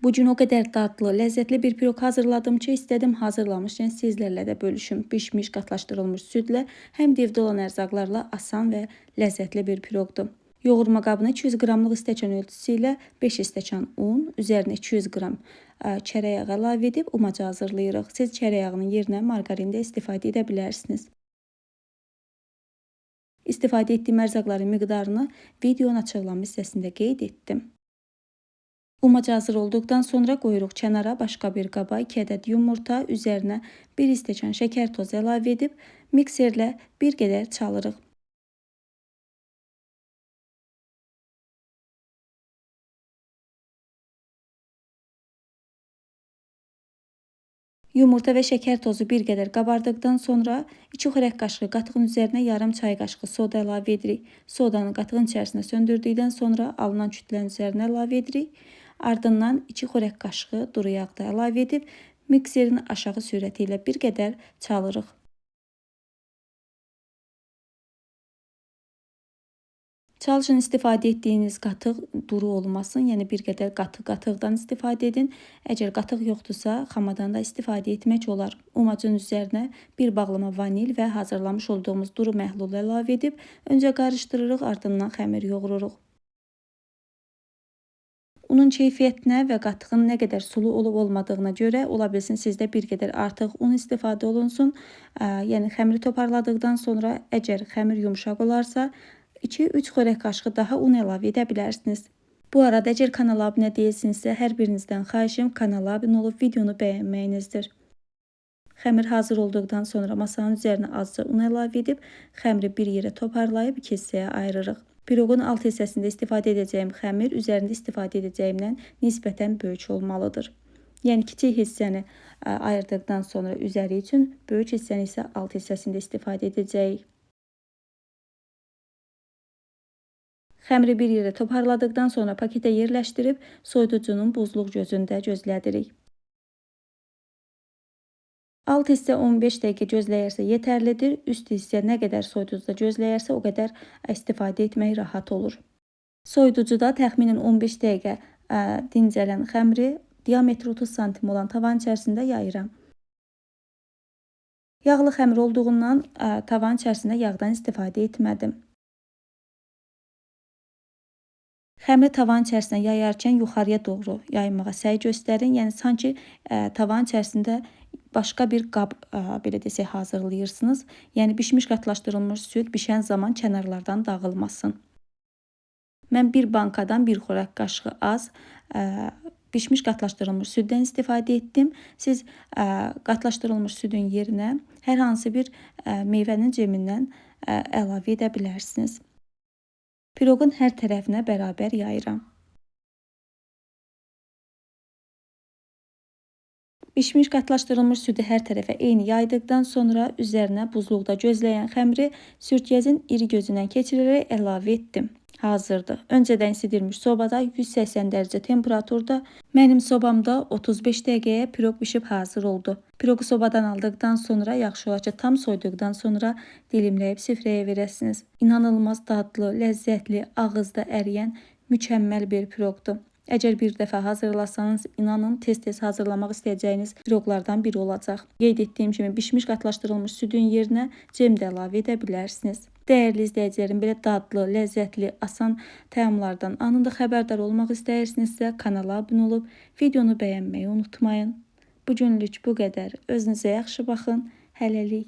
Bu gün o qədər dadlı, ləzzətli bir piroq hazırladım ki, istədim hazırlamışkən sizlərlə də bölüşüm. Bişmiş, qatlaşdırılmış südlə, həm də evdə olan ərzaqlarla asan və ləzzətli bir piroqdur. Yoğurma qabına 200 qramlıq stəkan ölçüsü ilə 5 stəkan un, üzərinə 200 qram çərək yağı əlavə edib umaca hazırlayırıq. Siz çərək yağının yerinə margarin də istifadə edə bilərsiniz. İstifadə etdiyim ərzaqların miqdarını videonun açıqlama hissəsində qeyd etdim. Umac hazır olduqdan sonra qoyuruq kənara, başqa bir qaba 2 ədəd yumurta, üzərinə 1 stəkan şəkər tozu əlavə edib mikserlə bir qədər çalırıq. Yumurta və şəkər tozu bir qədər qabardıqdan sonra 2 xörək qaşığı qatığın üzərinə yarım çay qaşığı soda əlavə edirik. Sodanı qatığın içərisinə söndürdükdən sonra alınan kütlənin üzərinə əlavə edirik. Ardından 2 xörək qaşığı duru yağ da əlavə edib mikserin aşağı sürəti ilə bir qədər çalırıq. Çalışın istifadə etdiyiniz qatıq duru olmasın, yəni bir qədər qatıq qatıqdan istifadə edin. Əgər qatıq yoxdursa, xamadan da istifadə etmək olar. Umacın üzərinə bir bağlama vanil və hazırlamış olduğumuz duru məhlulu əlavə edib öncə qarışdırırıq, ardından xəmir yoğururuq. Unun keyfiyyətinə və qatığın nə qədər sulu olub-olmadığına görə ola bilsin sizdə bir qədər artıq un istifadə olunsun. Yəni xəmiri toparladıqdan sonra əgər xəmir yumşaq olarsa 2-3 xörək qaşığı daha un əlavə edə bilərsiniz. Bu arada əgər kanala abunə deyilsinizsə, hər birinizdən xahişim kanala abunə olub videonu bəyənməyinizdir. Xəmir hazır olduqdan sonra masanın üzərinə azca un əlavə edib xəmiri bir yerə toparlayıb 2 hissəyə ayırırıq. Piroqun alt hissəsində istifadə edəcəyim xəmir üzərində istifadə edəcəyimdən nisbətən böyük olmalıdır. Yəni kiçik hissəni ayırdıqdan sonra üzəri üçün, böyük hissəni isə alt hissəsində istifadə edəcəyik. Xəmiri bir yerə toparladıqdan sonra paketə yerləşdirib soyuducunun buzluq gözündə gözlədirik. Alt hissə 15 dəqiqə gözləyərsə yetərlidir. Üst hissə nə qədər soyuducuda gözləyərsə o qədər istifadə etmək rahat olur. Soyuducuda təxminən 15 dəqiqə dincələn xəmiri diametri 30 sm olan tavanın içərisində yayıram. Yağlı xəmir olduğundan tavanın içərisində yağdan istifadə etmədim. Xəmiri tavanın içərisinə yayarkən yuxarıya doğru yaymağa səy göstərin. Yəni sanki tavanın içərisində başqa bir qab belə desək hazırlayırsınız. Yəni bişmiş qatlaşdırılmış süd bişən zaman kənarlardan dağılmasın. Mən bir bankadan bir xörək qaşığı az bişmiş qatlaşdırılmış süddən istifadə etdim. Siz qatlaşdırılmış südün yerinə hər hansı bir meyvənin cemindən əlavə edə bilərsiniz. Piroqun hər tərəfinə bərabər yayıram. Bişmiş qatlaşdırılmış südü hər tərəfə eyni yaydıqdan sonra üzərinə buzluqda gözləyən xəmiri sürtgəcin iri gözündən keçirərək əlavə etdim. Hazırdır. Öncədən isidilmiş sobada 180 dərəcə temperaturda, mənim sobamda 35 dəqiqəyə piroq bişib hazır oldu. Piroqu sobadan aldıqdan sonra yaxşı olar ki, tam soyduqdan sonra dilimləyib süfrəyə verəsiniz. İnanılmaz dadlı, ləzzətli, ağızda əriyən mükəmməl bir piroqdur. Əgər bir dəfə hazırlasanız, inanın tez-tez hazırlamaq istəyəcəyiniz piroqlardan biri olacaq. Qeyd etdiyim kimi bişmiş qatlaşdırılmış südün yerinə cem də əlavə edə bilərsiniz. Dəyərli izləyicilərim, belə dadlı, ləzzətli, asan təamlardan anında xəbərdar olmaq istəyirsinizsə kanala abunə olub videonu bəyənməyi unutmayın. Bu günlük bu qədər. Özünüzə yaxşı baxın. Hələlik.